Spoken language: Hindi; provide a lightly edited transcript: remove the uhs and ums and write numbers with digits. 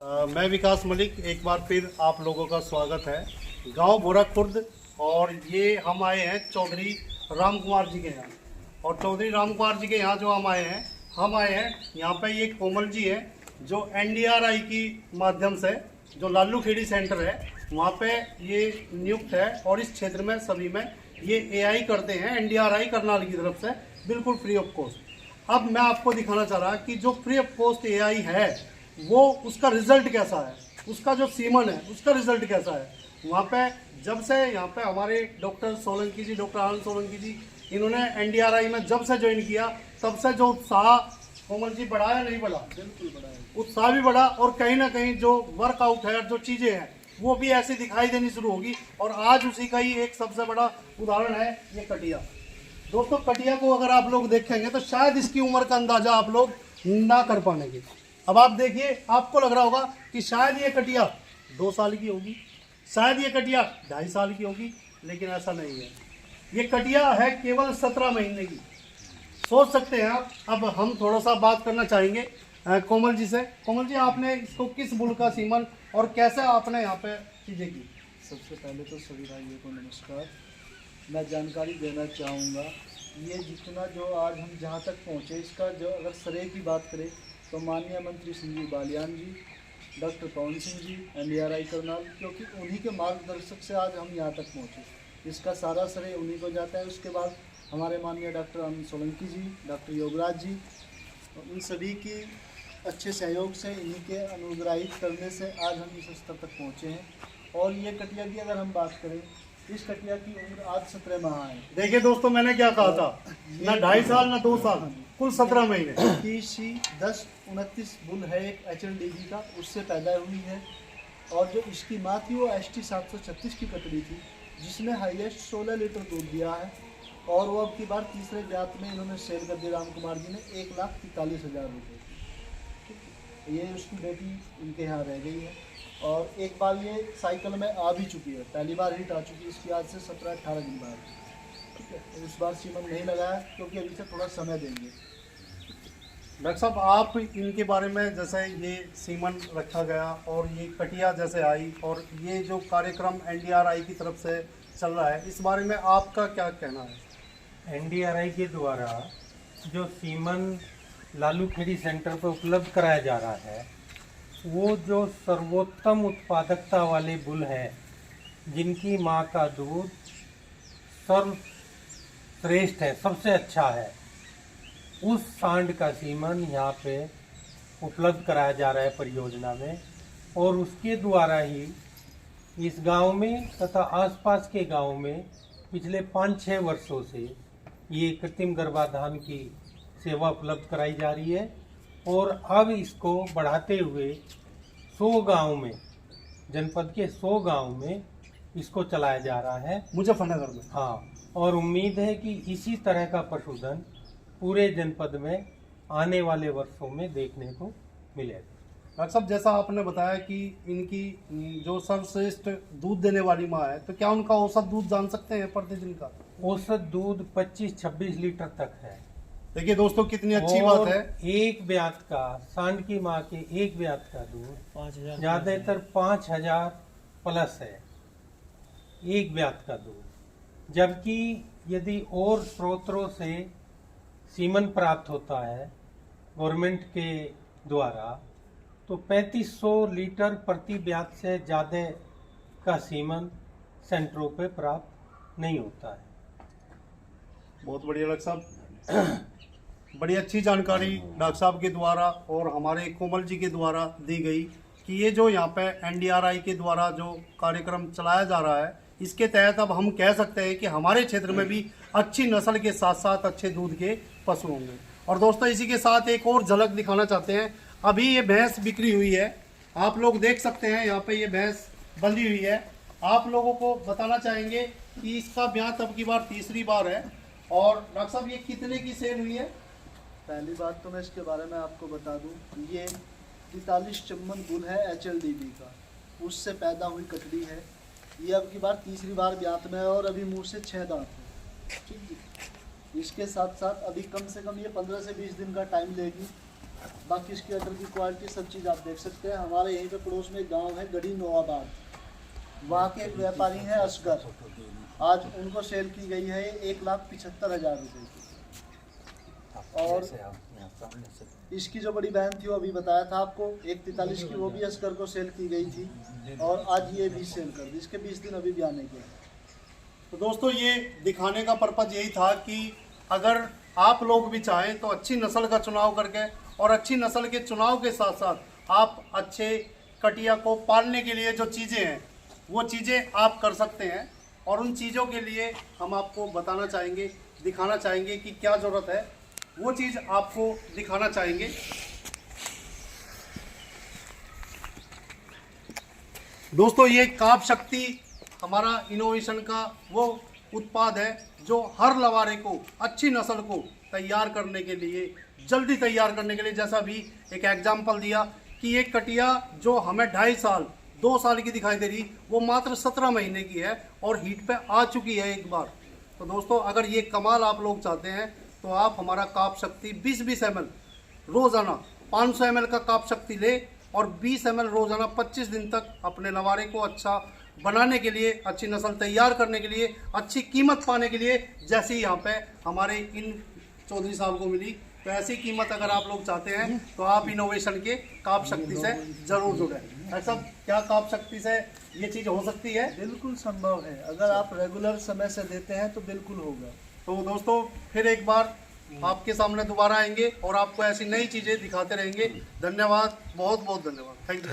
मैं विकास मलिक, एक बार फिर आप लोगों का स्वागत है गांव भोरा खुर्द। और ये हम आए हैं चौधरी राम कुमार जी के यहाँ। और चौधरी राम कुमार जी के यहाँ जो हम आए हैं यहाँ पे ये कोमल जी है जो NDRI की माध्यम से जो लालू खेड़ी सेंटर है वहाँ पे ये नियुक्त है। और इस क्षेत्र में सभी में ये AI करते हैं NDRI करनाल की तरफ से, बिल्कुल फ्री ऑफ कॉस्ट। अब मैं आपको दिखाना चाह रहा कि जो फ्री ऑफ कॉस्ट AI है वो उसका रिजल्ट कैसा है, उसका जो सीमन है उसका रिजल्ट कैसा है। वहाँ पे जब से यहाँ पे हमारे डॉक्टर सोलंकी जी, डॉक्टर आनंद सोलंकी जी, इन्होंने NDRI में जब से ज्वाइन किया तब से जो उत्साह कोमल जी बढ़ा या नहीं बढ़ा? बिल्कुल बढ़ा है, उत्साह भी बढ़ा। और कहीं ना कहीं जो वर्कआउट है, जो चीज़ें हैं वो भी ऐसी दिखाई देनी शुरू होगी। और आज उसी का ही एक सबसे बड़ा उदाहरण है ये कटिया। दोस्तों, कटिया को अगर आप लोग देखेंगे तो शायद इसकी उम्र का अंदाजा आप लोग ना कर पाएंगे। अब आप देखिए, आपको लग रहा होगा कि शायद ये कटिया 2 साल की होगी, शायद ये कटिया 2.5 साल की होगी, लेकिन ऐसा नहीं है। ये कटिया है केवल 17 महीने की। सोच सकते हैं आप। अब हम थोड़ा सा बात करना चाहेंगे कोमल जी से। कोमल जी, आपने इसको किस बुल का सीमन और कैसे आपने यहाँ पे चीज़ें की? सबसे पहले तो सभी भाइयों को नमस्कार। मैं जानकारी देना चाहूँगा, ये जितना जो आज हम जहाँ तक पहुँचे इसका जो अगर श्रेय की बात करें तो माननीय मंत्री श्री बालियान जी, डॉक्टर पवन सिंह जी, NDRI करनाल, क्योंकि उन्हीं के मार्गदर्शक से आज हम यहाँ तक पहुँचे। इसका सारा श्रेय उन्हीं को जाता है। उसके बाद हमारे माननीय डॉक्टर आनंद सोलंकी जी, डॉक्टर योगराज जी, उन सभी की अच्छे सहयोग से, इन्हीं के अनुग्रहित करने से आज हम इस स्तर तक पहुँचे हैं। और ये कटिया की अगर हम बात करें, इस कटिया की उम्र आज 17 माह है। देखिए दोस्तों, मैंने क्या कहा था, ना 2.5 साल ना 2 साल, कुल 17 महीने। TC 1029 बुल है एक HLDB का, उससे पैदा हुई है। और जो इसकी माँ थी वो ST 736 की कटड़ी थी, जिसने हाईएस्ट 16 लीटर दूध दिया है। और वो अब की बार तीसरे ब्यात में इन्होंने सेल कर दिया राम कुमार जी ने 1,43,000 रुपये। ये उसकी बेटी इनके यहाँ रह गई है। और एक बार ये साइकिल में आ भी चुकी है, पहली बार हिट आ चुकी है इसकी आज से 17-18 दिन बाद। ठीक है, तो इस बार सीमन नहीं लगाया क्योंकि अभी से थोड़ा समय देंगे। डॉक्टर साहब, आप इनके बारे में, जैसे ये सीमन रखा गया और ये कटिया जैसे आई और ये जो कार्यक्रम NDRI की तरफ से चल रहा है, इस बारे में आपका क्या कहना है? NDRI के द्वारा जो सीमन लालू खेड़ी सेंटर पर उपलब्ध कराया जा रहा है वो जो सर्वोत्तम उत्पादकता वाले बुल हैं, जिनकी माँ का दूध सर्वश्रेष्ठ है, सबसे अच्छा है, उस सांड का सीमन यहाँ पे उपलब्ध कराया जा रहा है परियोजना में। और उसके द्वारा ही इस गांव में तथा आसपास के गांव में पिछले 5-6 वर्षों से ये कृत्रिम गर्भाधान की सेवा उपलब्ध कराई जा रही है। और अब इसको बढ़ाते हुए 100 गांव में, जनपद के 100 गांव में इसको चलाया जा रहा है, मुजफ्फरनगर में। हाँ, और उम्मीद है कि इसी तरह का पशुधन पूरे जनपद में आने वाले वर्षों में देखने को मिलेगा। डॉक्टर साहब, जैसा आपने बताया कि इनकी जो सर्वश्रेष्ठ दूध देने वाली माँ है, तो क्या उनका औसत दूध जान सकते हैं प्रतिदिन का? औसत दूध 25-26 लीटर तक है। देखिए दोस्तों, कितनी अच्छी बात है। एक ब्यात का, सांड की माँ के एक ब्यात का दूध ज्यादातर 5,000 प्लस है, एक ब्यात का दूध। जबकि यदि और स्रोतों से सीमन प्राप्त होता है गवर्नमेंट के द्वारा, तो 3500 लीटर प्रति ब्यात से ज़्यादा का सीमन सेंटरों पे प्राप्त नहीं होता है। बहुत बढ़िया डॉक्टर साहब, बड़ी अच्छी जानकारी डॉक्टर साहब के द्वारा और हमारे कोमल जी के द्वारा दी गई कि ये जो यहाँ पे NDRI के द्वारा जो कार्यक्रम चलाया जा रहा है, इसके तहत अब हम कह सकते हैं कि हमारे क्षेत्र में भी अच्छी नस्ल के साथ साथ अच्छे दूध के पशु होंगे। और दोस्तों, इसी के साथ एक और झलक दिखाना चाहते हैं। अभी ये भैंस बिक्री हुई है, आप लोग देख सकते हैं यहाँ पे ये भैंस बंधी हुई है। आप लोगों को बताना चाहेंगे कि इसका ब्यात अब की बार तीसरी बार है। और डॉक्टर साहब, ये कितने की सेल हुई है? पहली बात तो मैं इसके बारे में आपको बता दूं, ये 43 चम्मन बुल है HLDB का, उससे पैदा हुई कटड़ी है। ये अब की बार तीसरी बार ब्यात में है और अभी मुंह से 6 दांत है। ठीक है, इसके साथ साथ अभी कम से कम ये 15 से 20 दिन का टाइम लेगी बाकी इसकी अटर की क्वालिटी सब चीज़ आप देख सकते हैं। हमारे यहीं पे पड़ोस में एक गांव है गढ़ी नवाबाद, वहाँ के एक व्यापारी हैं असगर, आज उनको सेल की गई है 1,75,000 रुपये की। और इसकी जो बड़ी बहन थी वो अभी बताया था आपको 1,43 की, वो भी असगर को सेल की गई थी और आज ये भी सेल कर दी। इसके 20 दिन अभी भी आने के। तो दोस्तों ये दिखाने का पर्पज़ यही था कि अगर आप लोग भी चाहें तो अच्छी नस्ल का चुनाव करके और अच्छी नस्ल के चुनाव के साथ साथ आप अच्छे कटिया को पालने के लिए जो चीज़ें हैं वो चीज़ें आप कर सकते हैं। और उन चीज़ों के लिए हम आपको बताना चाहेंगे, दिखाना चाहेंगे कि क्या ज़रूरत है, वो चीज़ आपको दिखाना चाहेंगे। दोस्तों ये काप शक्ति हमारा इनोवेशन का वो उत्पाद है जो हर लवारे को अच्छी नस्ल को तैयार करने के लिए, जल्दी तैयार करने के लिए, जैसा भी एक एग्जाम्पल दिया कि एक कटिया जो हमें 2.5 साल 2 साल की दिखाई दे रही वो मात्र 17 महीने की है और हीट पे आ चुकी है एक बार। तो दोस्तों अगर ये कमाल आप लोग चाहते हैं तो आप हमारा काप शक्ति 20-20 ml रोज़ाना 500 ml का काप शक्ति ले और 20 ml रोज़ाना 25 दिन तक अपने लवारे को अच्छा बनाने के लिए, अच्छी नस्ल तैयार करने के लिए, अच्छी कीमत पाने के लिए, जैसे यहाँ पे हमारे इन चौधरी साहब को मिली, तो ऐसी कीमत अगर आप लोग चाहते हैं तो आप इनोवेशन के काप शक्ति से जरूर जुड़े। ऐसा क्या काप शक्ति से ये चीज़ हो सकती है? बिल्कुल संभव है, अगर आप रेगुलर समय से देते हैं तो बिल्कुल होगा। तो दोस्तों फिर एक बार आपके सामने दोबारा आएंगे और आपको ऐसी नई चीज़ें दिखाते रहेंगे। धन्यवाद, बहुत बहुत धन्यवाद, थैंक यू।